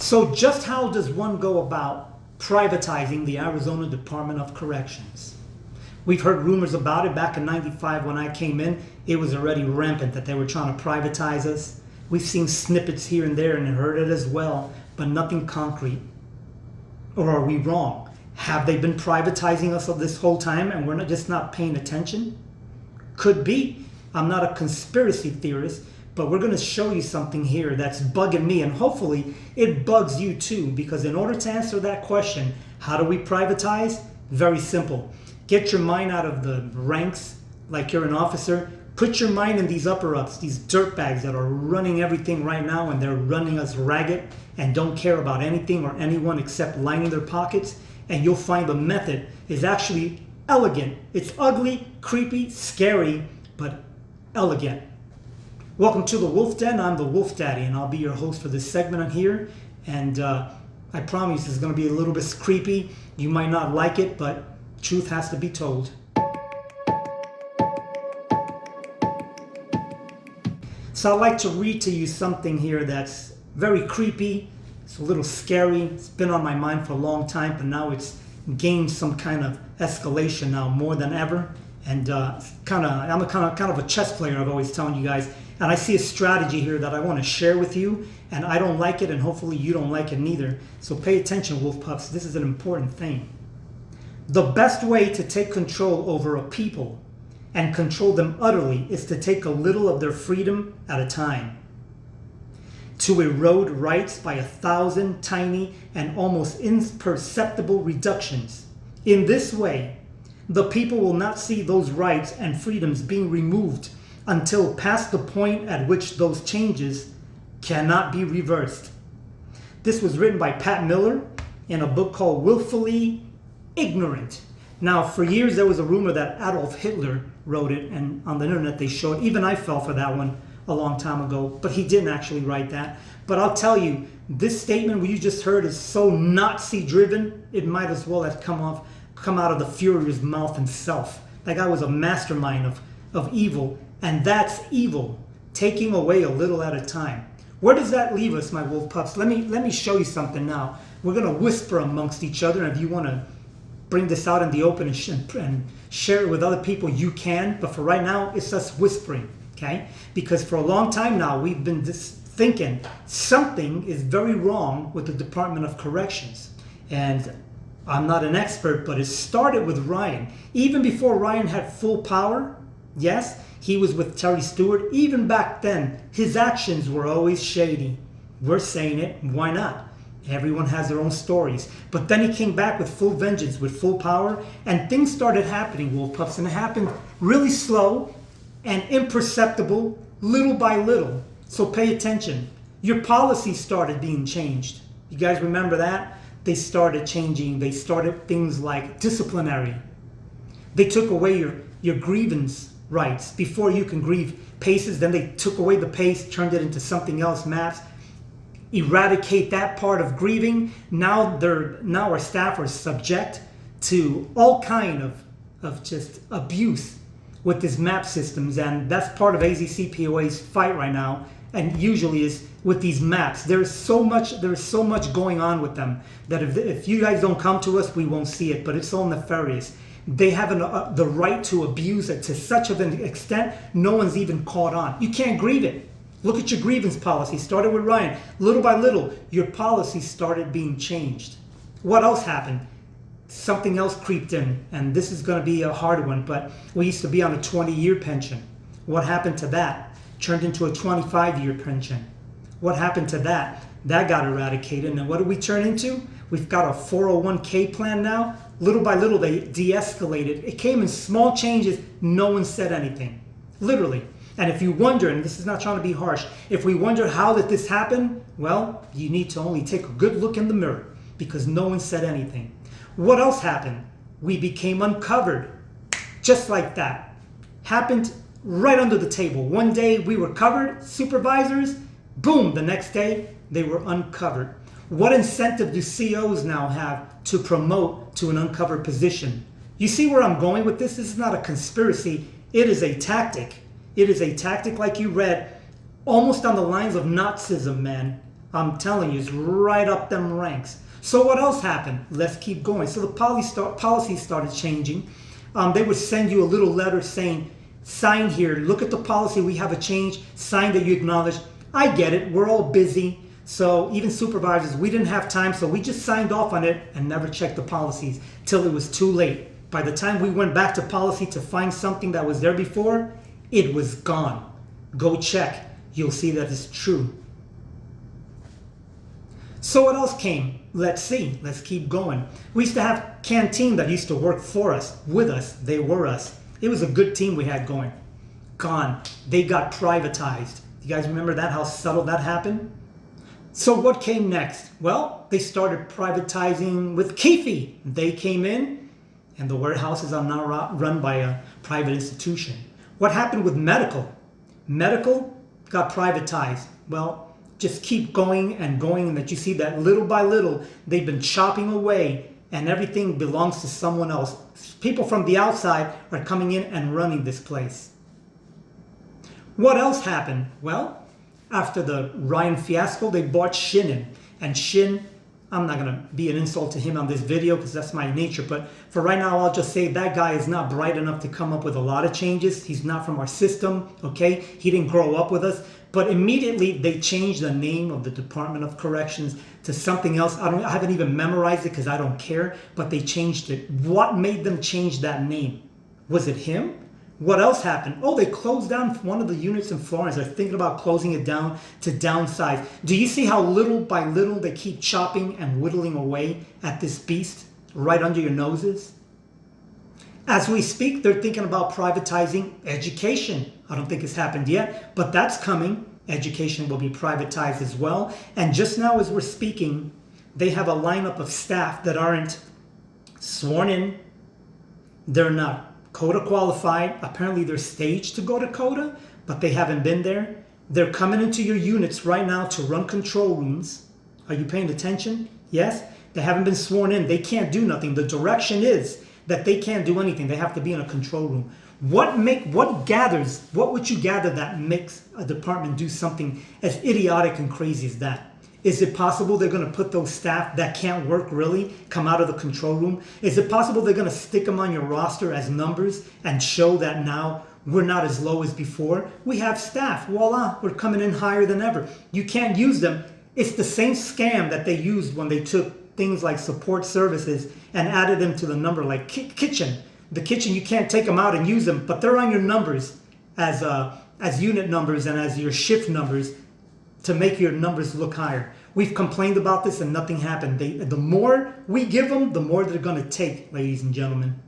So just how does one go about privatizing the Arizona Department of Corrections? We've heard rumors about it. Back in '95 when I came in, it was already rampant that they were trying to privatize us. We've seen snippets here and there and heard it as well, but nothing concrete. Or are we wrong? Have they been privatizing us this whole time and we're just not paying attention? Could be. I'm not a conspiracy theorist, but we're going to show you something here that's bugging me, and hopefully it bugs you too, because in order to answer that question, how do we privatize? Very simple. Get your mind out of the ranks like you're an officer. Put your mind in these upper-ups, these dirtbags that are running everything right now, and they're running us ragged and don't care about anything or anyone except lining their pockets. And you'll find the method is actually elegant. It's ugly, creepy, scary, but elegant. Welcome to the Wolf Den. I'm the Wolf Daddy, and I'll be your host for this segment on here. And I promise it's going to be a little bit creepy. You might not like it, but truth has to be told. So I'd like to read to you something here that's very creepy. It's a little scary. It's been on my mind for a long time, but now it's gained some kind of escalation now more than ever. And I'm kind of a chess player, I've always telling you guys. And I see a strategy here that I want to share with you, and I don't like it, and hopefully you don't like it neither. So pay attention, wolf pups. This is an important thing. The best way to take control over a people and control them utterly is to take a little of their freedom at a time. To erode rights by 1,000 tiny and almost imperceptible reductions. In this way, the people will not see those rights and freedoms being removed until past the point at which those changes cannot be reversed. This was written by Pat Miller in a book called Willfully Ignorant. Now, for years there was a rumor that Adolf Hitler wrote it, and on the internet they showed, even I fell for that one a long time ago, but he didn't actually write that. But I'll tell you, this statement you just heard is so Nazi driven, it might as well have come out of the Führer's mouth himself. That guy was a mastermind of evil, and that's evil, taking away a little at a time. Where does that leave us, my wolf pups? Let me show you something now. We're going to whisper amongst each other, and if you want to bring this out in the open and share it with other people, you can. But for right now, it's us whispering, okay? Because for a long time now, we've been just thinking something is very wrong with the Department of Corrections. And I'm not an expert, but it started with Ryan. Even before Ryan had full power, yes, he was with Terry Stewart. Even back then, his actions were always shady. We're saying it, why not? Everyone has their own stories. But then he came back with full vengeance, with full power, and things started happening, wolf pups, and it happened really slow and imperceptible, little by little. So pay attention. Your policies started being changed. You guys remember that? They started changing. They started things like disciplinary. They took away your grievance rights. Before you can grieve paces, then they took away the pace, turned it into something else, maps. Eradicate that part of grieving. Now our staff are subject to all kind of just abuse with these map systems, and that's part of AZCPOA's fight right now, and usually is with these maps. There's so much going on with them that if you guys don't come to us, we won't see it, but it's all nefarious. They have the right to abuse it to such of an extent no one's even caught on. You can't grieve it. Look at your grievance policy. Started with Ryan. Little by little, your policy started being changed. What else happened? Something else creeped in, and this is going to be a hard one, but we used to be on a 20-year pension. What happened to that? Turned into a 25-year pension. What happened to that? That got eradicated, and what did we turn into? We've got a 401k plan now. Little by little, they de-escalated. It came in small changes. No one said anything. Literally. And if you wonder, and this is not trying to be harsh, if we wonder how did this happen, well, you need to only take a good look in the mirror, because no one said anything. What else happened? We became uncovered. Just like that. Happened right under the table. One day we were covered, supervisors, boom, the next day they were uncovered. What incentive do COs now have to promote to an uncovered position? You see where I'm going with this? This is not a conspiracy. It is a tactic. It is a tactic, like you read, almost on the lines of Nazism, man. I'm telling you, it's right up them ranks. So what else happened? Let's keep going. So the policy started changing. They would send you a little letter saying, sign here, look at the policy, we have a change, sign that you acknowledge. I get it, we're all busy. So even supervisors, we didn't have time, so we just signed off on it and never checked the policies till it was too late. By the time we went back to policy to find something that was there before, it was gone. Go check, you'll see that it's true. So what else came? Let's see, let's keep going. We used to have canteen that used to work for us, with us, they were us. It was a good team we had going. Gone, they got privatized. You guys remember that, how subtle that happened? So what came next? Well, they started privatizing with Keefe. They came in and the warehouses are now run by a private institution. What happened with medical? Medical got privatized. Well, just keep going and going, and that you see that little by little, they've been chopping away and everything belongs to someone else. People from the outside are coming in and running this place. What else happened? Well, after the Ryan fiasco, they bought Shin in. And Shin, I'm not going to be an insult to him on this video because that's my nature, but for right now, I'll just say that guy is not bright enough to come up with a lot of changes. He's not from our system, okay? He didn't grow up with us. But immediately, they changed the name of the Department of Corrections to something else. I haven't even memorized it because I don't care, but they changed it. What made them change that name? Was it him? What else happened? Oh, they closed down one of the units in Florence. They're thinking about closing it down to downsize. Do you see how little by little they keep chopping and whittling away at this beast right under your noses? As we speak, they're thinking about privatizing education. I don't think it's happened yet, but that's coming. Education will be privatized as well. And just now as we're speaking, they have a lineup of staff that aren't sworn in. They're not CODA qualified. Apparently they're staged to go to CODA, but they haven't been there. They're coming into your units right now to run control rooms. Are you paying attention? Yes? They haven't been sworn in. They can't do nothing. The direction is that they can't do anything. They have to be in a control room. What would you gather that makes a department do something as idiotic and crazy as that? Is it possible they're going to put those staff that can't work really come out of the control room? Is it possible they're going to stick them on your roster as numbers and show that now we're not as low as before? We have staff. Voila, we're coming in higher than ever. You can't use them. It's the same scam that they used when they took things like support services and added them to the number like kitchen. The kitchen, you can't take them out and use them, but they're on your numbers as unit numbers and as your shift numbers to make your numbers look higher. We've complained about this and nothing happened. The more we give them, the more they're going to take, ladies and gentlemen.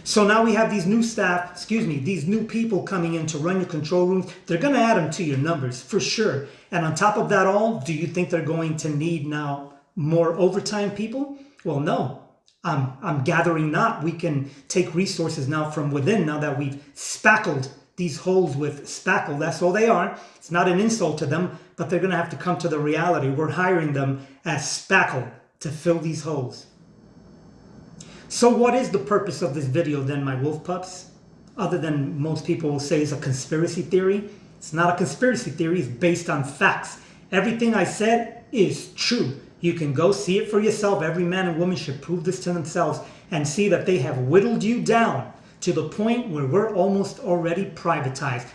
So now we have these new staff, these new people coming in to run your control rooms. They're going to add them to your numbers for sure. And on top of that all, do you think they're going to need now more overtime people? Well, no. I'm gathering not. We can take resources now from within now that we've spackled these holes with spackle. That's all they are. It's not an insult to them, but they're going to have to come to the reality. We're hiring them as spackle to fill these holes. So what is the purpose of this video then, my wolf pups? Other than most people will say it's a conspiracy theory. It's not a conspiracy theory. It's based on facts. Everything I said is true. You can go see it for yourself. Every man and woman should prove this to themselves and see that they have whittled you down to the point where we're almost already privatized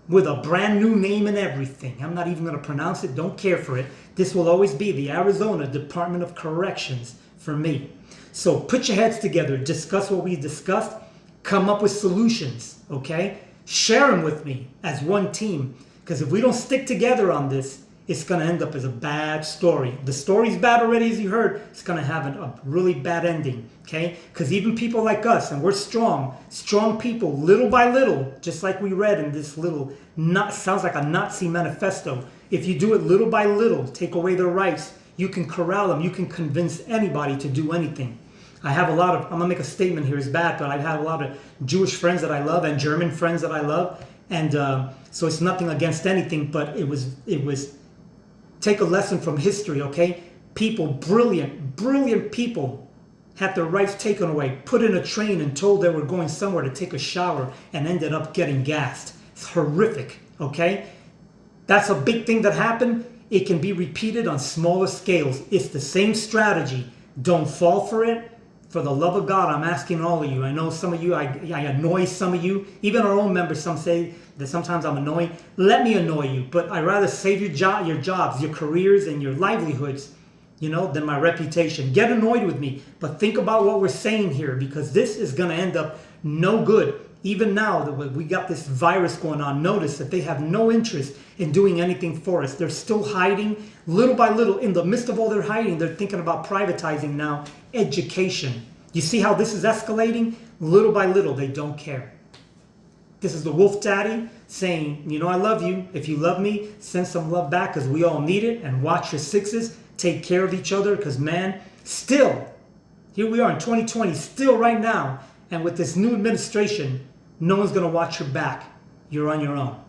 with a brand new name and everything. I'm not even going to pronounce it. Don't care for it. This will always be the Arizona Department of Corrections for me. So put your heads together. Discuss what we discussed. Come up with solutions, okay? Share them with me as one team. Because if we don't stick together on this, it's going to end up as a bad story. The story's bad already, as you heard. It's going to have a really bad ending, okay? Because even people like us, and we're strong people, little by little, just like we read in this little, sounds like a Nazi manifesto. If you do it little by little, take away their rights, you can corral them. You can convince anybody to do anything. I have a lot of, I'm going to make a statement here, it's bad, but I have a lot of Jewish friends that I love and German friends that I love. And so it's nothing against anything, but it was, take a lesson from history, okay? People, brilliant people had their rights taken away, put in a train and told they were going somewhere to take a shower and ended up getting gassed. It's horrific, okay? That's a big thing that happened. It can be repeated on smaller scales. It's the same strategy. Don't fall for it. For the love of God, I'm asking all of you. I know some of you, I annoy some of you. Even our own members, some say that sometimes I'm annoying. Let me annoy you, but I'd rather save your jobs, your careers, and your livelihoods, than my reputation. Get annoyed with me, but think about what we're saying here, because this is going to end up no good. Even now that we got this virus going on, notice that they have no interest in doing anything for us. They're still hiding little by little. In the midst of all their hiding, they're thinking about privatizing now education. You see how this is escalating? Little by little, they don't care. This is the wolf daddy saying, I love you. If you love me, send some love back because we all need it. And watch your sixes. Take care of each other because, man, still, here we are in 2020, still right now. And with this new administration, no one's going to watch your back. You're on your own.